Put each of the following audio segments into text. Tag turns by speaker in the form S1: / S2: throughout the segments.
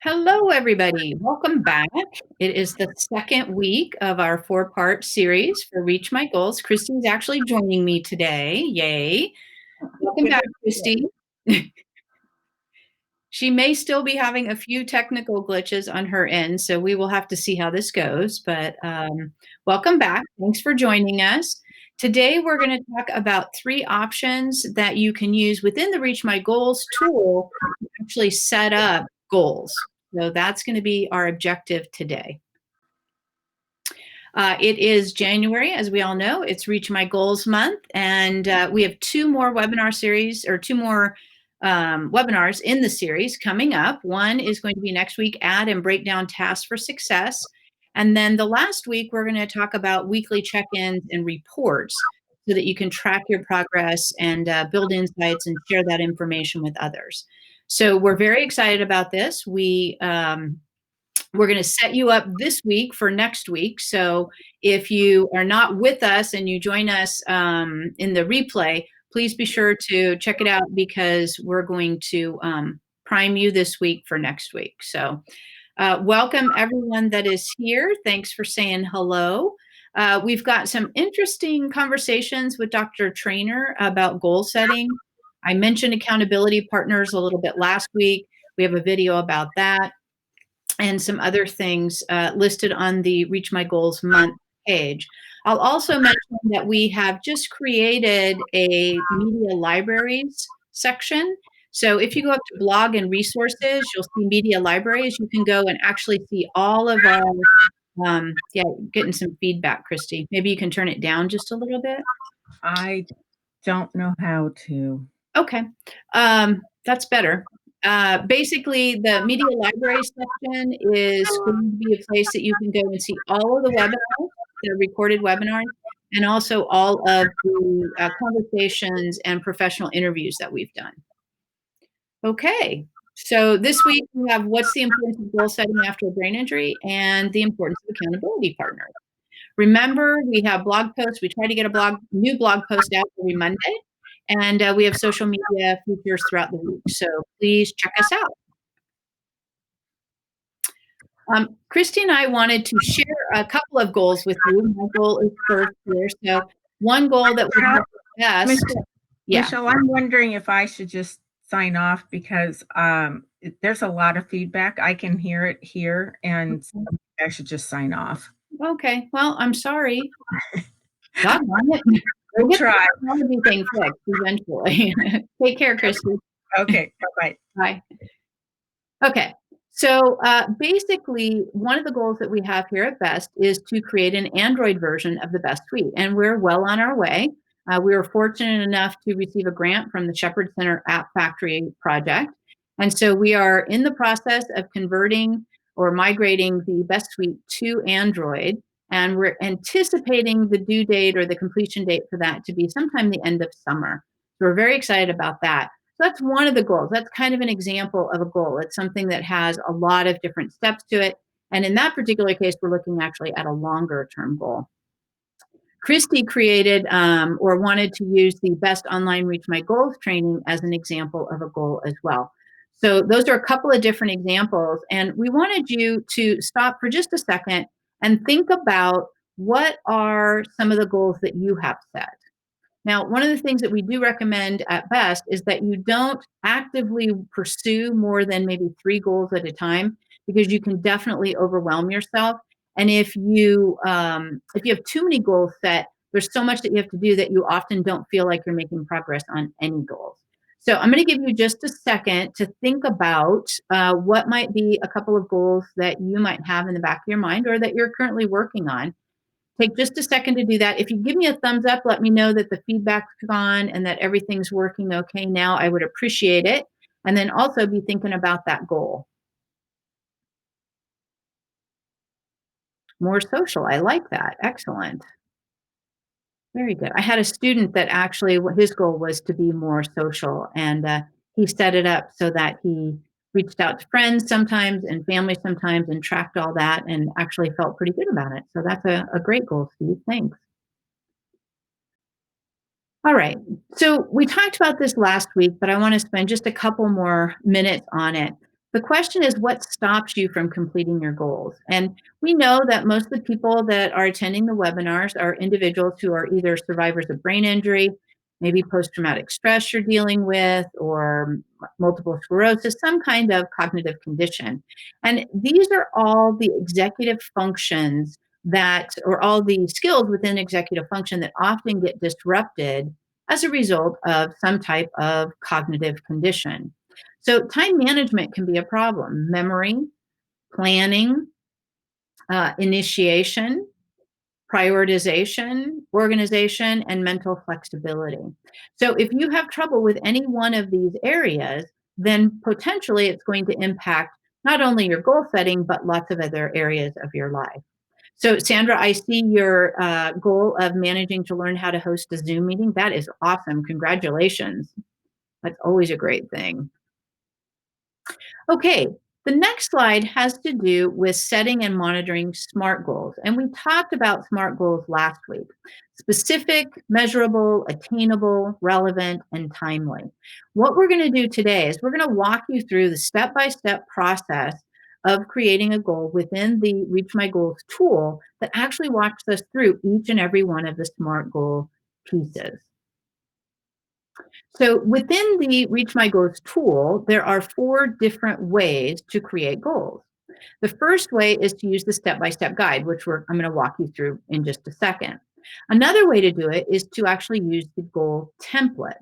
S1: Hello, everybody. Welcome back. It is the second week of our four-part series for Reach My Goals. Christy's actually joining me today. Yay. Welcome back, Christy. She may still be having a few technical glitches on her end, so we will have to see how this goes. But welcome back. Thanks for joining us. Today, we're going to talk about 3 options that you can use within the Reach My Goals tool to actually set up goals. So that's going to be our objective today. It is January, as we all know. It's Reach My Goals month, and we have 2 more webinar series, or 2 more webinars in the series coming up. One is going to be next week, Add and Break Down Tasks for Success. And then the last week, we're going to talk about weekly check-ins and reports so that you can track your progress and build insights and share that information with others. So we're very excited about this. We're going to set you up this week for next week. So if you are not with us and you join us in the replay, please be sure to check it out because we're going to prime you this week for next week. So welcome everyone that is here. Thanks for saying hello. We've got some interesting conversations with Dr. Trainer about goal setting. I mentioned accountability partners a little bit last week. We have a video about that and some other things listed on the Reach My Goals month page. I'll also mention that we have just created a media libraries section. So if you go up to blog and resources, you'll see media libraries. You can go and actually see all of our, getting some feedback, Christy. Maybe you can turn it down just a little bit.
S2: I don't know how to.
S1: Okay, that's better. Basically, the media library section is going to be a place that you can go and see all of the webinars, the recorded webinars, and also all of the conversations and professional interviews that we've done. Okay, so this week we have what's the importance of goal setting after a brain injury and the importance of accountability partners. Remember, we have blog posts. We try to get a new blog post out every Monday. And we have social media features throughout the week. So please check us out. Christy and I wanted to share a couple of goals with you. My goal is first here. So one goal that we have best.
S2: Michelle, I'm wondering if I should just sign off because there's a lot of feedback. I can hear it here, and I should just sign off.
S1: Okay. Well, I'm sorry. God darn it. We'll try. Thing fixed eventually. Take care, Christy.
S2: Okay. Bye-bye.
S1: Bye. Okay. So basically, one of the goals that we have here at BEST is to create an Android version of the BEST Suite, and we're well on our way. We were fortunate enough to receive a grant from the Shepherd Center App Factory project, and so we are in the process of converting or migrating the BEST Suite to Android, and we're anticipating the due date or the completion date for that to be sometime the end of summer. So we're very excited about that. So that's one of the goals. That's kind of an example of a goal. It's something that has a lot of different steps to it. And in that particular case, we're looking actually at a longer term goal. Christy created or wanted to use the Best Online Reach My Goals training as an example of a goal as well. So those are a couple of different examples. And we wanted you to stop for just a second and think about what are some of the goals that you have set. Now, one of the things that we do recommend at BEST is that you don't actively pursue more than maybe 3 goals at a time, because you can definitely overwhelm yourself. And if you have too many goals set, there's so much that you have to do that you often don't feel like you're making progress on any goals. So I'm going to give you just a second to think about what might be a couple of goals that you might have in the back of your mind or that you're currently working on. Take just a second to do that. If you give me a thumbs up, let me know that the feedback's gone and that everything's working okay now. I would appreciate it. And then also be thinking about that goal. More social. I like that. Excellent. Very good. I had a student that actually his goal was to be more social, and he set it up so that he reached out to friends sometimes and family sometimes and tracked all that and actually felt pretty good about it. So that's a great goal, Steve. Thanks. All right. So we talked about this last week, but I want to spend just a couple more minutes on it. The question is what stops you from completing your goals? And we know that most of the people that are attending the webinars are individuals who are either survivors of brain injury, maybe post traumatic stress you're dealing with, or multiple sclerosis, some kind of cognitive condition. And these are all the executive functions that, or all the skills within executive function that often get disrupted as a result of some type of cognitive condition. So time management can be a problem. Memory, planning, initiation, prioritization, organization, and mental flexibility. So if you have trouble with any one of these areas, then potentially it's going to impact not only your goal setting, but lots of other areas of your life. So Sandra, I see your goal of managing to learn how to host a Zoom meeting. That is awesome. Congratulations. That's always a great thing. Okay, the next slide has to do with setting and monitoring SMART goals. And we talked about SMART goals last week. Specific, measurable, attainable, relevant, and timely. What we're going to do today is we're going to walk you through the step-by-step process of creating a goal within the Reach My Goals tool that actually walks us through each and every one of the SMART goal pieces. So within the Reach My Goals tool, there are 4 different ways to create goals. The first way is to use the step-by-step guide, which I'm going to walk you through in just a second. Another way to do it is to actually use the goal template.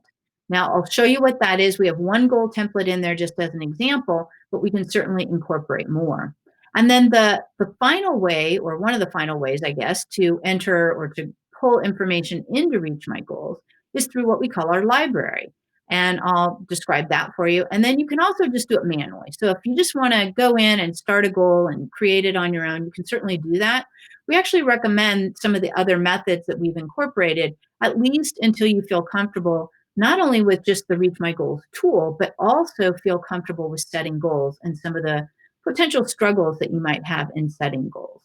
S1: Now, I'll show you what that is. We have one goal template in there just as an example, but we can certainly incorporate more. And then the final way, or one of the final ways, I guess, to enter or to pull information into Reach My Goals is through what we call our library. And I'll describe that for you. And then you can also just do it manually. So if you just want to go in and start a goal and create it on your own, you can certainly do that. We actually recommend some of the other methods that we've incorporated, at least until you feel comfortable, not only with just the Reach My Goals tool, but also feel comfortable with setting goals and some of the potential struggles that you might have in setting goals.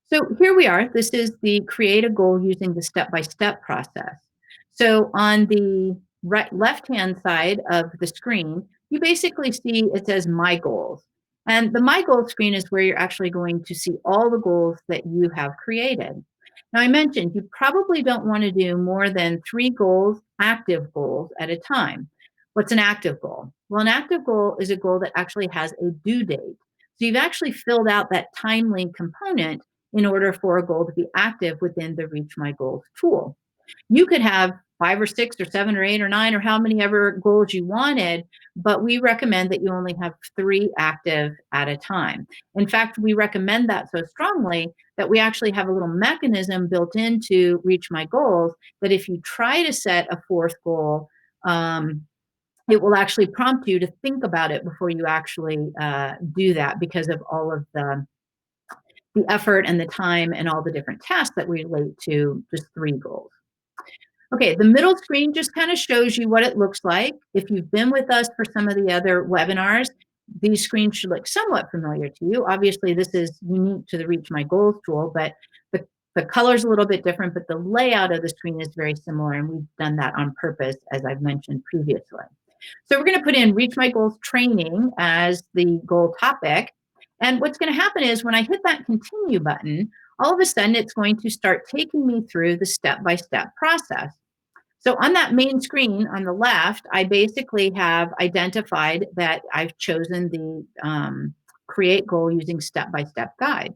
S1: So here we are. This is the create a goal using the step-by-step process. So on the left-hand side of the screen, you basically see it says My Goals. And the My Goals screen is where you're actually going to see all the goals that you have created. Now, I mentioned you probably don't want to do more than 3 goals, active goals at a time. What's an active goal? Well, an active goal is a goal that actually has a due date. So you've actually filled out that timely component in order for a goal to be active within the Reach My Goals tool. You could have 5 or 6 or 7 or 8 or 9 or how many ever goals you wanted, but we recommend that you only have 3 active at a time. In fact, we recommend that so strongly that we actually have a little mechanism built into Reach My Goals that if you try to set a 4th goal, it will actually prompt you to think about it before you actually do that because of all of the effort and the time and all the different tasks that we relate to just 3 goals. Okay, the middle screen just kind of shows you what it looks like. If you've been with us for some of the other webinars, these screens should look somewhat familiar to you. Obviously, this is unique to the Reach My Goals tool, but the color's a little bit different, but the layout of the screen is very similar, and we've done that on purpose, as I've mentioned previously. So we're going to put in Reach My Goals training as the goal topic. And what's going to happen is when I hit that continue button, all of a sudden it's going to start taking me through the step-by-step process. So on that main screen on the left, I basically have identified that I've chosen the create goal using step-by-step guide.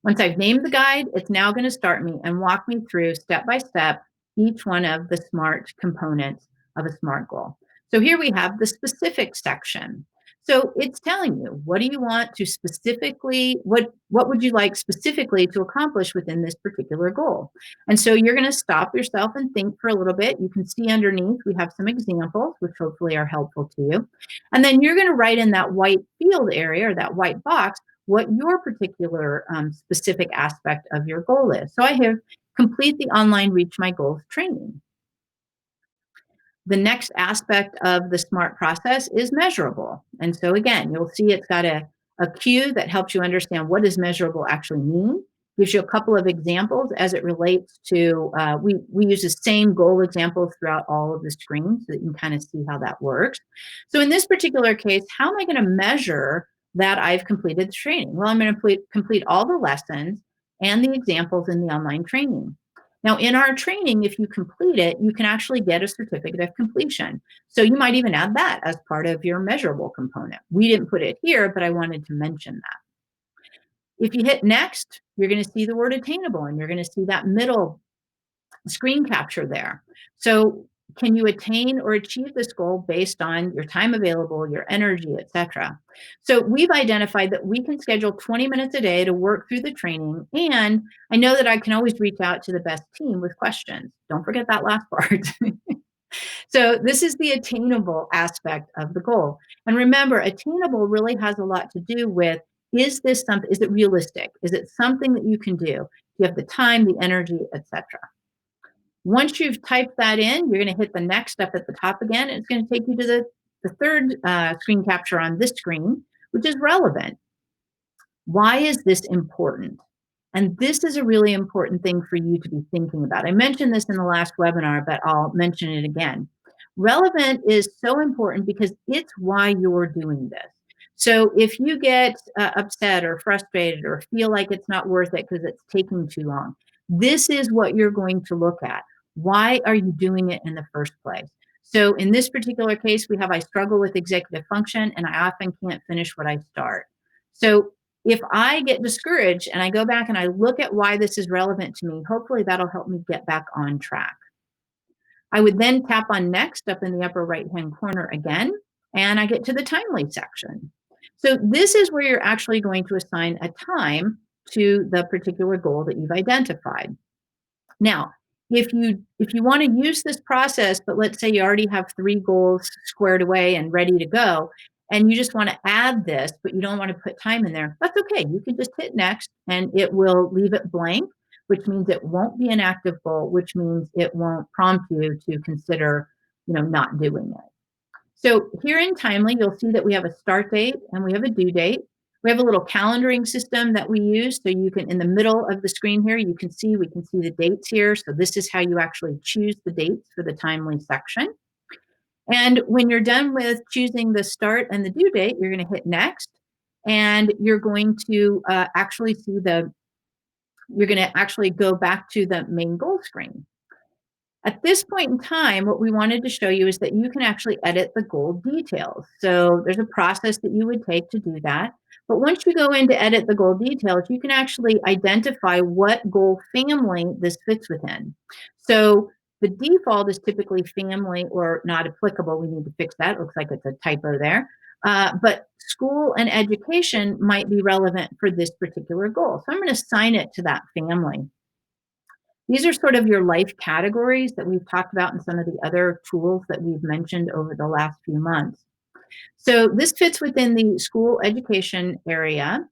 S1: Once I've named the guide, it's now going to start me and walk me through step-by-step each one of the SMART components of a SMART goal. So here we have the specific section. So it's telling you, what do you want to specifically, what would you like specifically to accomplish within this particular goal? And so you're going to stop yourself and think for a little bit. You can see underneath, we have some examples, which hopefully are helpful to you. And then you're going to write in that white field area or that white box what your particular specific aspect of your goal is. So I have complete the online Reach My Goals training. The next aspect of the SMART process is measurable. And so again, you'll see it's got a cue that helps you understand what does measurable actually mean. gives you a couple of examples as it relates to, we use the same goal examples throughout all of the screens so that you can kind of see how that works. So in this particular case, how am I going to measure that I've completed the training? Well, I'm going to complete all the lessons and the examples in the online training. Now, in our training, if you complete it, you can actually get a certificate of completion. So you might even add that as part of your measurable component. We didn't put it here, but I wanted to mention that. If you hit next, you're going to see the word attainable, and you're going to see that middle screen capture there. So can you attain or achieve this goal based on your time available, your energy, etc.? So we've identified that we can schedule 20 minutes a day to work through the training. And I know that I can always reach out to the best team with questions. Don't forget that last part. So this is the attainable aspect of the goal. And remember, attainable really has a lot to do with, is this something, is it realistic? Is it something that you can do? Do you have the time, the energy, etc.? Once you've typed that in, you're going to hit the next up at the top again, and it's going to take you to the third screen capture on this screen, which is relevant. Why is this important? And this is a really important thing for you to be thinking about. I mentioned this in the last webinar, but I'll mention it again. Relevant is so important because it's why you're doing this. So if you get upset or frustrated or feel like it's not worth it because it's taking too long, this is what you're going to look at. Why are you doing it in the first place? So in this particular case, we have, I struggle with executive function and I often can't finish what I start. So if I get discouraged and I go back and I look at why this is relevant to me, hopefully that'll help me get back on track. I would then tap on next up in the upper right-hand corner again, and I get to the timely section. So this is where you're actually going to assign a time to the particular goal that you've identified. Now, if you want to use this process, but let's say you already have 3 goals squared away and ready to go, and you just want to add this, but you don't want to put time in there, that's okay. You can just hit next and it will leave it blank, which means it won't be an active goal, which means it won't prompt you to consider, not doing it. So here in Timely, you'll see that we have a start date and we have a due date. We have a little calendaring system that we use. So you can, in the middle of the screen here, we can see the dates here. So this is how you actually choose the dates for the Timely section. And when you're done with choosing the start and the due date, you're going to hit next. And you're going to actually go back to the main goal screen. At this point in time, what we wanted to show you is that you can actually edit the goal details. So there's a process that you would take to do that. But once you go in to edit the goal details, you can actually identify what goal family this fits within. So the default is typically family or not applicable. We need to fix that. It looks like it's a typo there. But school and education might be relevant for this particular goal. So I'm going to assign it to that family. These are sort of your life categories that we've talked about in some of the other tools that we've mentioned over the last few months. So this fits within the school education area.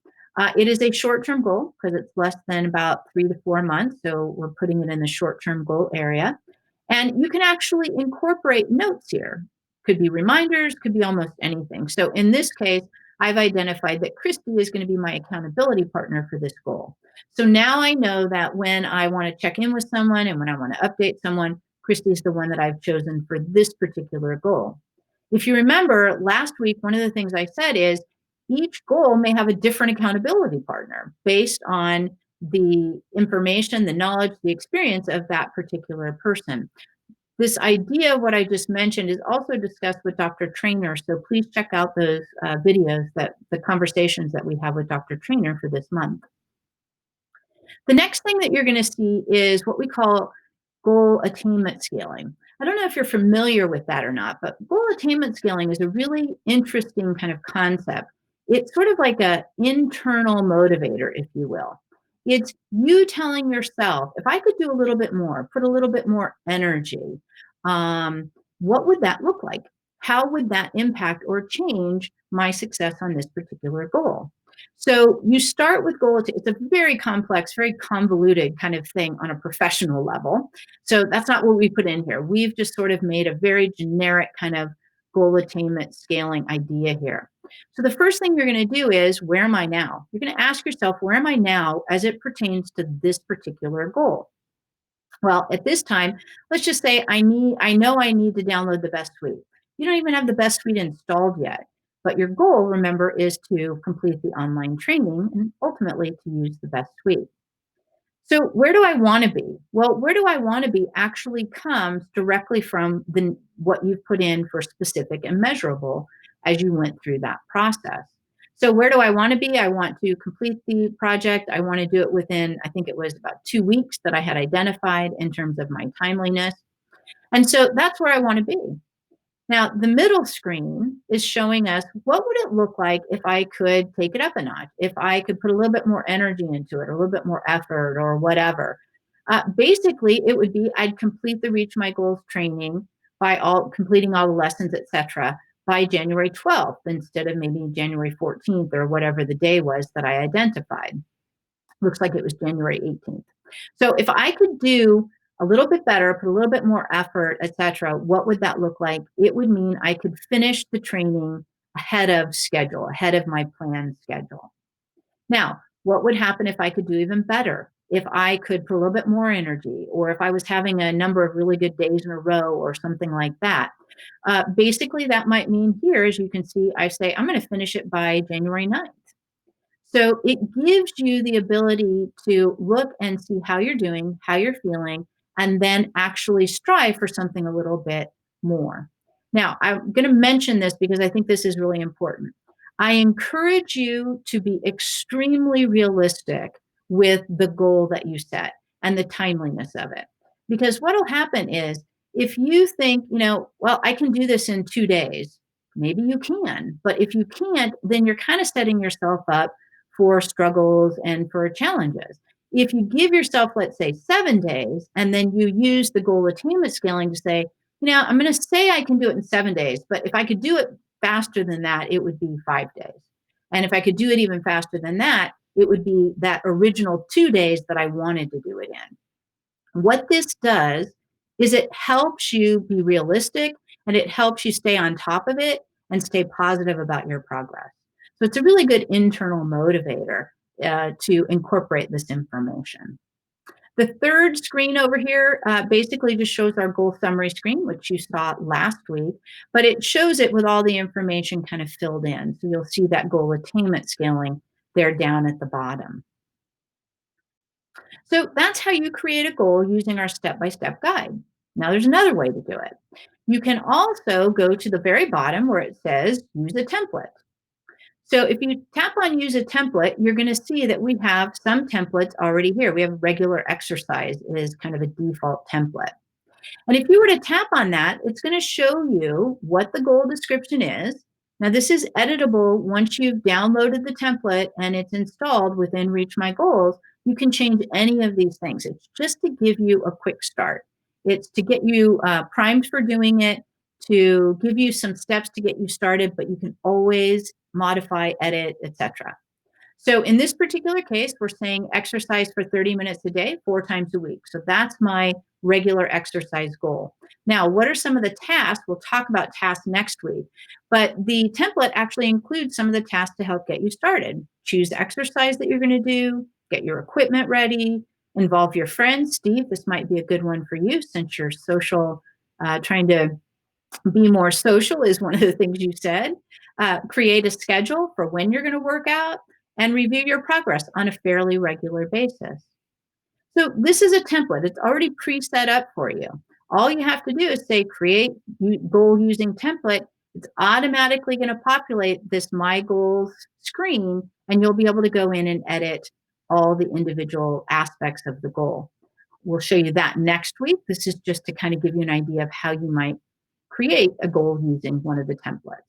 S1: It is a short-term goal because it's less than about 3 to 4 months. So we're putting it in the short-term goal area. And you can actually incorporate notes here. Could be reminders, could be almost anything. So in this case, I've identified that Christy is going to be my accountability partner for this goal. So now I know that when I want to check in with someone and when I want to update someone, Christy is the one that I've chosen for this particular goal. If you remember last week, one of the things I said is each goal may have a different accountability partner based on the information, the knowledge, the experience of that particular person. This idea, what I just mentioned, is also discussed with Dr. Trainer. So please check out those videos, the conversations that we have with Dr. Trainer for this month. The next thing that you're going to see is what we call goal attainment scaling. I don't know if you're familiar with that or not, but goal attainment scaling is a really interesting kind of concept. It's sort of like an internal motivator, if you will. It's you telling yourself, if I could do a little bit more, put a little bit more energy, what would that look like? How would that impact or change my success on this particular goal? So you start with goal. It's a very complex, very convoluted kind of thing on a professional level. So that's not what we put in here. We've just sort of made a very generic kind of goal attainment scaling idea here. So the first thing you're going to do is, where am I now? You're going to ask yourself, where am I now as it pertains to this particular goal? Well, at this time, let's just say I know I need to download the best suite. You don't even have the best suite installed yet, but your goal, remember, is to complete the online training and ultimately to use the best suite. So where do I want to be? Well, where do I want to be actually comes directly from what you've put in for specific and measurable as you went through that process. So where do I want to be? I want to complete the project. I want to do it within, I think it was about 2 weeks that I had identified in terms of my timeliness. And so that's where I want to be. Now, the middle screen is showing us what would it look like if I could take it up a notch, if I could put a little bit more energy into it, or a little bit more effort, or whatever. Basically, it would be I'd complete the Reach My Goals training by completing all the lessons, etc., by January 12th instead of maybe January 14th or whatever the day was that I identified. Looks like it was January 18th. So if I could do a little bit better, put a little bit more effort, etc., what would that look like? It would mean I could finish the training ahead of schedule, ahead of my planned schedule. Now, what would happen if I could do even better? If I could put a little bit more energy, or if I was having a number of really good days in a row, or something like that. Basically, that might mean here, as you can see, I say I'm going to finish it by January 9th. So it gives you the ability to look and see how you're doing, how you're feeling, and then actually strive for something a little bit more. Now, I'm going to mention this because I think this is really important. I encourage you to be extremely realistic with the goal that you set and the timeliness of it. Because what will happen is, if you think, well, I can do this in 2 days, maybe you can. But if you can't, then you're kind of setting yourself up for struggles and for challenges. If you give yourself, let's say, 7 days, and then you use the goal attainment scaling to say, I'm going to say I can do it in 7 days, but if I could do it faster than that, it would be 5 days. And if I could do it even faster than that, it would be that original 2 days that I wanted to do it in. What this does is it helps you be realistic, and it helps you stay on top of it and stay positive about your progress. So it's a really good internal motivator to incorporate this information. The third screen over here basically just shows our goal summary screen, which you saw last week, but it shows it with all the information kind of filled in. So you'll see that goal attainment scaling there down at the bottom. So that's how you create a goal using our step-by-step guide. Now there's another way to do it. You can also go to the very bottom where it says use a template. So if you tap on use a template, you're going to see that we have some templates already here. We have regular exercise is kind of a default template. And if you were to tap on that, it's going to show you what the goal description is. Now, this is editable once you've downloaded the template and it's installed within Reach My Goals. You can change any of these things. It's just to give you a quick start. It's to get you primed for doing it, to give you some steps to get you started, but you can always modify, edit, etc. So in this particular case, we're saying exercise for 30 minutes a day, 4 times a week. So that's my regular exercise goal. Now, what are some of the tasks? We'll talk about tasks next week, but the template actually includes some of the tasks to help get you started. Choose the exercise that you're going to do, get your equipment ready, involve your friends. Steve, this might be a good one for you since you're social, trying to be more social is one of the things you said. Create a schedule for when you're going to work out, and review your progress on a fairly regular basis. So this is a template. It's already pre-set up for you. All you have to do is say create goal using template. It's automatically going to populate this My Goals screen, and you'll be able to go in and edit all the individual aspects of the goal. We'll show you that next week. This is just to kind of give you an idea of how you might create a goal using one of the templates.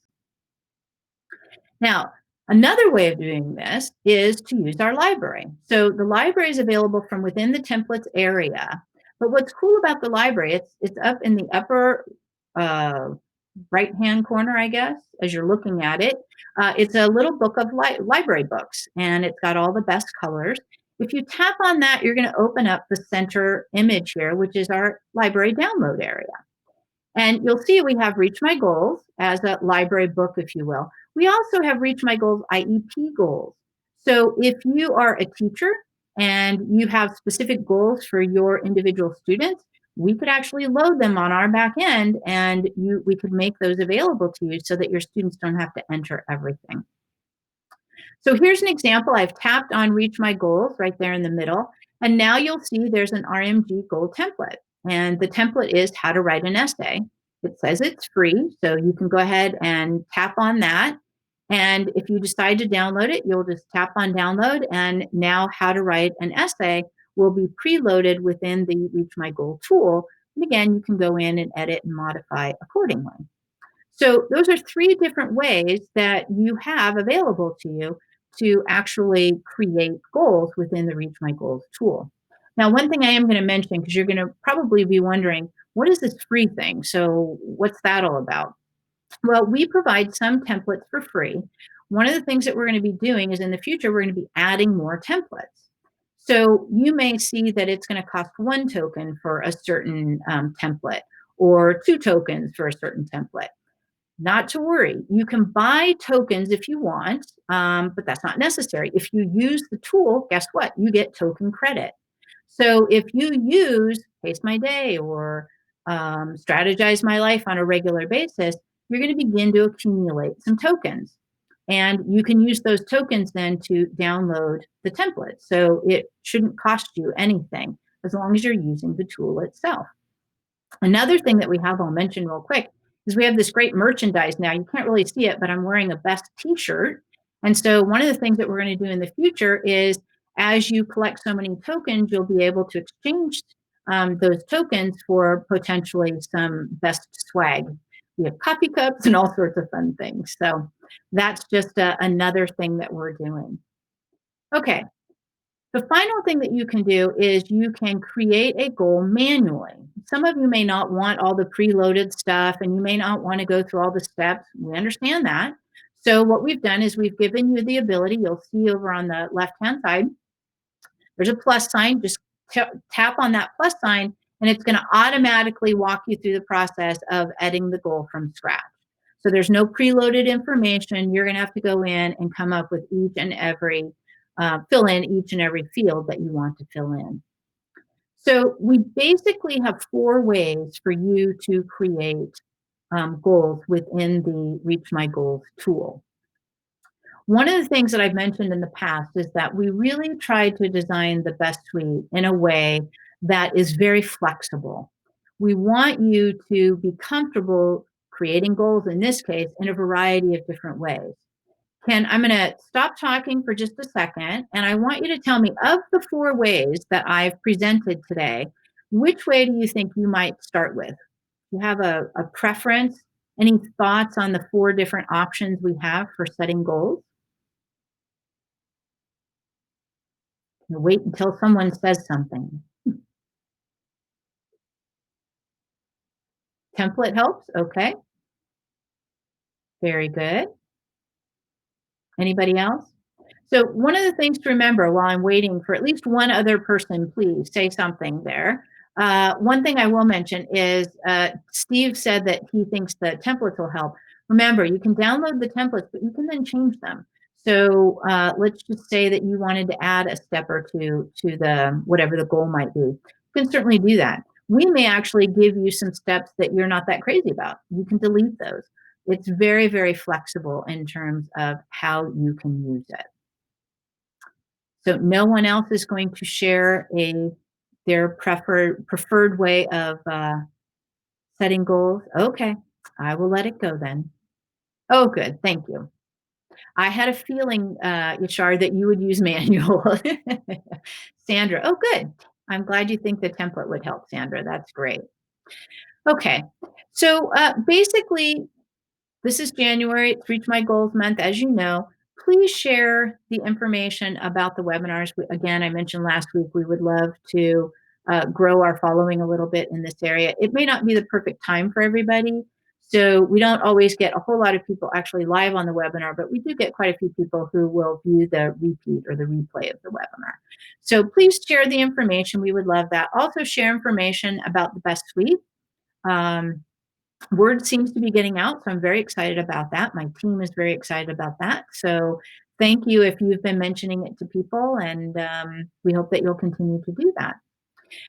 S1: Now, another way of doing this is to use our library. So the library is available from within the templates area. But what's cool about the library, it's up in the upper right-hand corner, I guess, as you're looking at it. It's a little book of library books, and it's got all the best colors. If you tap on that, you're going to open up the center image here, which is our library download area. And you'll see we have Reach My Goals as a library book, if you will. We also have Reach My Goals IEP goals. So if you are a teacher and you have specific goals for your individual students, we could actually load them on our back end and we could make those available to you so that your students don't have to enter everything. So here's an example. I've tapped on Reach My Goals right there in the middle. And now you'll see there's an RMG goal template. And the template is how to write an essay. It says it's free, so you can go ahead and tap on that. And if you decide to download it, you'll just tap on download. And now how to write an essay will be preloaded within the Reach My Goal tool. And again, you can go in and edit and modify accordingly. So those are three different ways that you have available to you to actually create goals within the Reach My Goals tool. Now, one thing I am going to mention, because you're going to probably be wondering, what is this free thing? So what's that all about? Well, we provide some templates for free. One of the things that we're going to be doing is in the future, we're going to be adding more templates. So you may see that it's going to cost 1 token for a certain template or 2 tokens for a certain template. Not to worry. You can buy tokens if you want, but that's not necessary. If you use the tool, guess what? You get token credit. So if you use Pace My Day or Strategize My Life on a regular basis, you're going to begin to accumulate some tokens. And you can use those tokens then to download the template. So it shouldn't cost you anything as long as you're using the tool itself. Another thing that we have, I'll mention real quick, is we have this great merchandise now. You can't really see it, but I'm wearing a Best t-shirt. And so one of the things that we're going to do in the future is as you collect so many tokens, you'll be able to exchange those tokens for potentially some Best swag. We have coffee cups and all sorts of fun things. So that's just another thing that we're doing. Okay, the final thing that you can do is you can create a goal manually. Some of you may not want all the preloaded stuff and you may not want to go through all the steps. We understand that. So what we've done is we've given you the ability, you'll see over on the left-hand side, there's a plus sign. Just tap on that plus sign and it's going to automatically walk you through the process of editing the goal from scratch. So there's no preloaded information. You're going to have to go in and come up with each and every fill in each and every field that you want to fill in. So we basically have 4 ways for you to create goals within the Reach My Goals tool. One of the things that I've mentioned in the past is that we really try to design the Best Suite in a way that is very flexible. We want you to be comfortable creating goals, in this case, in a variety of different ways. I'm going to stop talking for just a second, and I want you to tell me, of the 4 ways that I've presented today, which way do you think you might start with? Do you have a preference? Any thoughts on the 4 different options we have for setting goals? Wait until someone says something. Template helps? Okay, very good. Anybody else? So one of the things to remember while I'm waiting for at least one other person, please say something there. One thing I will mention is Steve said that he thinks the templates will help. Remember, you can download the templates, but you can then change them. So let's just say that you wanted to add a step or two to the whatever the goal might be. You can certainly do that. We may actually give you some steps that you're not that crazy about. You can delete those. It's very, very flexible in terms of how you can use it. So no one else is going to share their preferred way of setting goals. Okay, I will let it go then. Oh, good. Thank you. I had a feeling, Yashar, that you would use manual. Sandra, oh, good. I'm glad you think the template would help, Sandra. That's great. Okay, so basically, this is January. It's Reach My Goals month, as you know. Please share the information about the webinars. Again, I mentioned last week, we would love to grow our following a little bit in this area. It may not be the perfect time for everybody, so we don't always get a whole lot of people actually live on the webinar, but we do get quite a few people who will view the repeat or the replay of the webinar. So please share the information. We would love that. Also share information about the Best Suite. Word seems to be getting out, so I'm very excited about that. My team is very excited about that. So thank you if you've been mentioning it to people, and we hope that you'll continue to do that.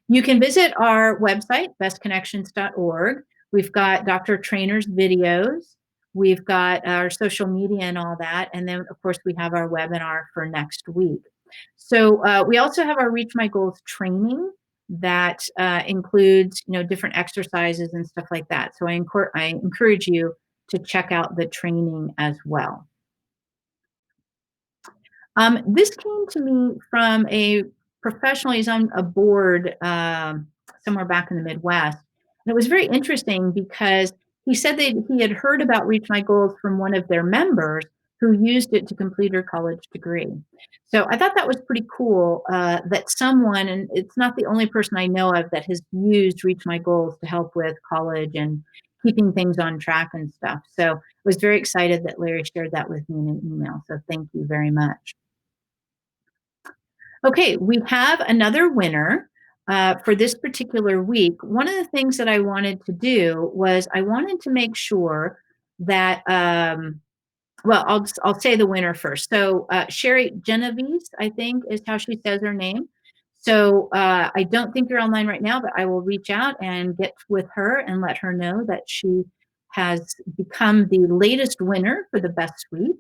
S1: You can visit our website, bestconnections.org. We've got Dr. Trainer's videos. We've got our social media and all that. And then, of course, we have our webinar for next week. So we also have our Reach My Goals training that includes, different exercises and stuff like that. So I encourage you to check out the training as well. This came to me from a professional. He's on a board somewhere back in the Midwest. And it was very interesting because he said that he had heard about Reach My Goals from one of their members who used it to complete her college degree. So I thought that was pretty cool that someone, and it's not the only person I know of that has used Reach My Goals to help with college and keeping things on track and stuff. So I was very excited that Larry shared that with me in an email. So thank you very much. Okay, we have another winner for this particular week. One of the things that I wanted to do was I wanted to make sure that, well, I'll say the winner first. So Sherry Genovese, I think, is how she says her name. So I don't think you're online right now, but I will reach out and get with her and let her know that she has become the latest winner for the best suite.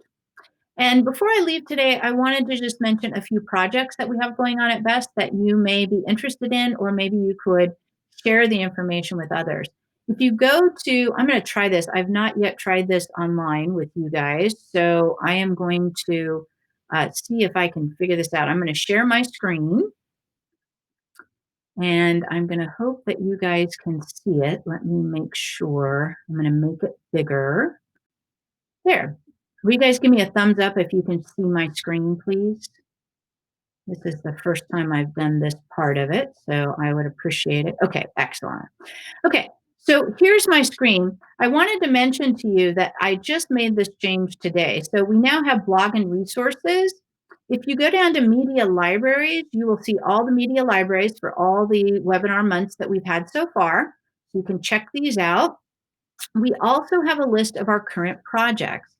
S1: And before I leave today, I wanted to just mention a few projects that we have going on at Best that you may be interested in, or maybe you could share the information with others. If you go to, I'm going to try this. I've not yet tried this online with you guys. So I am going to see if I can figure this out. I'm going to share my screen and I'm going to hope that you guys can see it. Let me make sure. I'm going to make it bigger. There. Will you guys give me a thumbs up if you can see my screen, please? This is the first time I've done this part of it, so I would appreciate it. Okay, excellent. Okay, so here's my screen. I wanted to mention to you that I just made this change today. So we now have blog and resources. If you go down to media libraries, you will see all the media libraries for all the webinar months that we've had so far. So you can check these out. We also have a list of our current projects.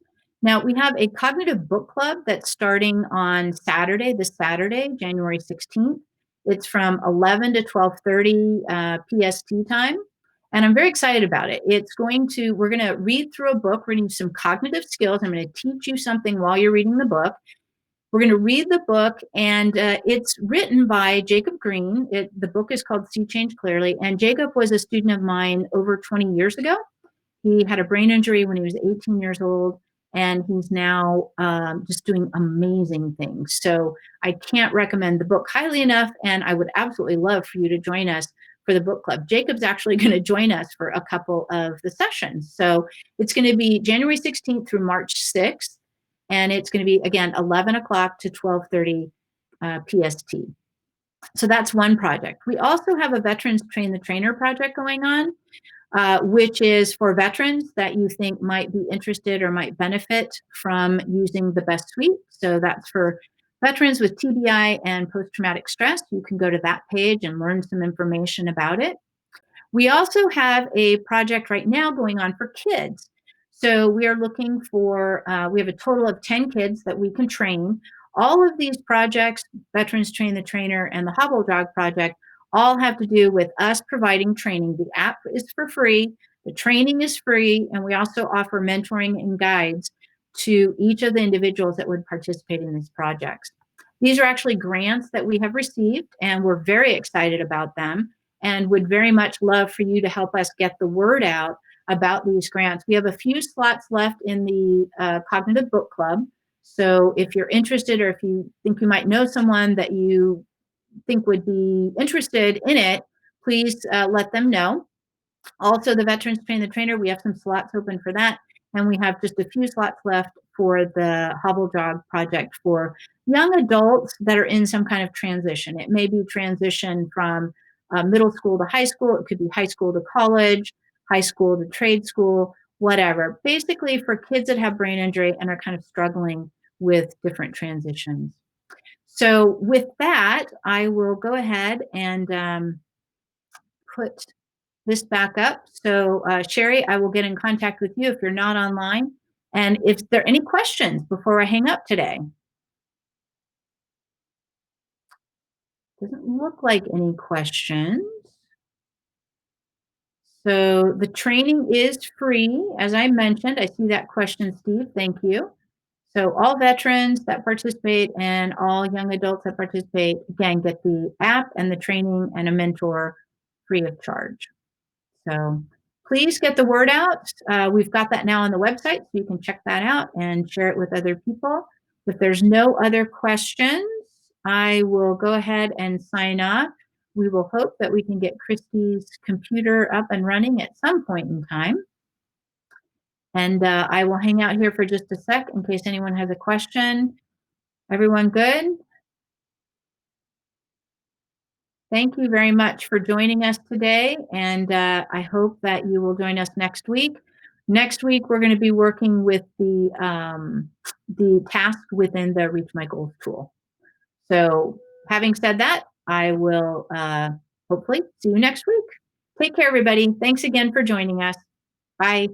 S1: Now, we have a cognitive book club that's starting on Saturday, this Saturday, January 16th. It's from 11 to 12:30 PST time. And I'm very excited about it. We're going to read through a book, reading some cognitive skills. I'm going to teach you something while you're reading the book. We're going to read the book, and it's written by Jacob Green. The book is called See Change Clearly. And Jacob was a student of mine over 20 years ago. He had a brain injury when he was 18 years old, and he's now just doing amazing things. So I can't recommend the book highly enough, and I would absolutely love for you to join us for the book club. Jacob's actually going to join us for a couple of the sessions. So it's going to be January 16th through March 6th, and it's going to be, again, 11 o'clock to 12:30 PST. So that's one project. We also have a Veterans Train the Trainer project going on, which is for veterans that you think might be interested or might benefit from using the Best Suite. So that's for veterans with TBI and post-traumatic stress. You can go to that page and learn some information about it. We also have a project right now going on for kids. So we are looking for, we have a total of 10 kids that we can train. All of these projects, Veterans Train the Trainer and the Hobble Dog Project, all have to do with us providing training. The app is for free, the training is free, and we also offer mentoring and guides to each of the individuals that would participate in these projects. These are actually grants that we have received, and we're very excited about them and would very much love for you to help us get the word out about these grants. We have a few slots left in the Cognitive Book Club. So if you're interested, or if you think you might know someone that you think would be interested in it, please let them know. Also, the Veterans Train the Trainer, we have some slots open for that. And we have just a few slots left for the Hobble Dog Project for young adults that are in some kind of transition. It may be transition from middle school to high school. It could be high school to college, high school to trade school, whatever. Basically for kids that have brain injury and are kind of struggling with different transitions. So with that, I will go ahead and put this back up. So Sherry, I will get in contact with you if you're not online. And if there are any questions before I hang up today. Doesn't look like any questions. So the training is free, as I mentioned. I see that question, Steve. Thank you. So all veterans that participate and all young adults that participate, again, get the app and the training and a mentor free of charge. So please get the word out. We've got that now on the website, so you can check that out and share it with other people. If there's no other questions, I will go ahead and sign off. We will hope that we can get Christy's computer up and running at some point in time. And I will hang out here for just a sec in case anyone has a question. Everyone good? Thank you very much for joining us today, and I hope that you will join us next week. Next week, we're going to be working with the task within the Reach My Goals tool. So having said that, I will hopefully see you next week. Take care, everybody. Thanks again for joining us. Bye.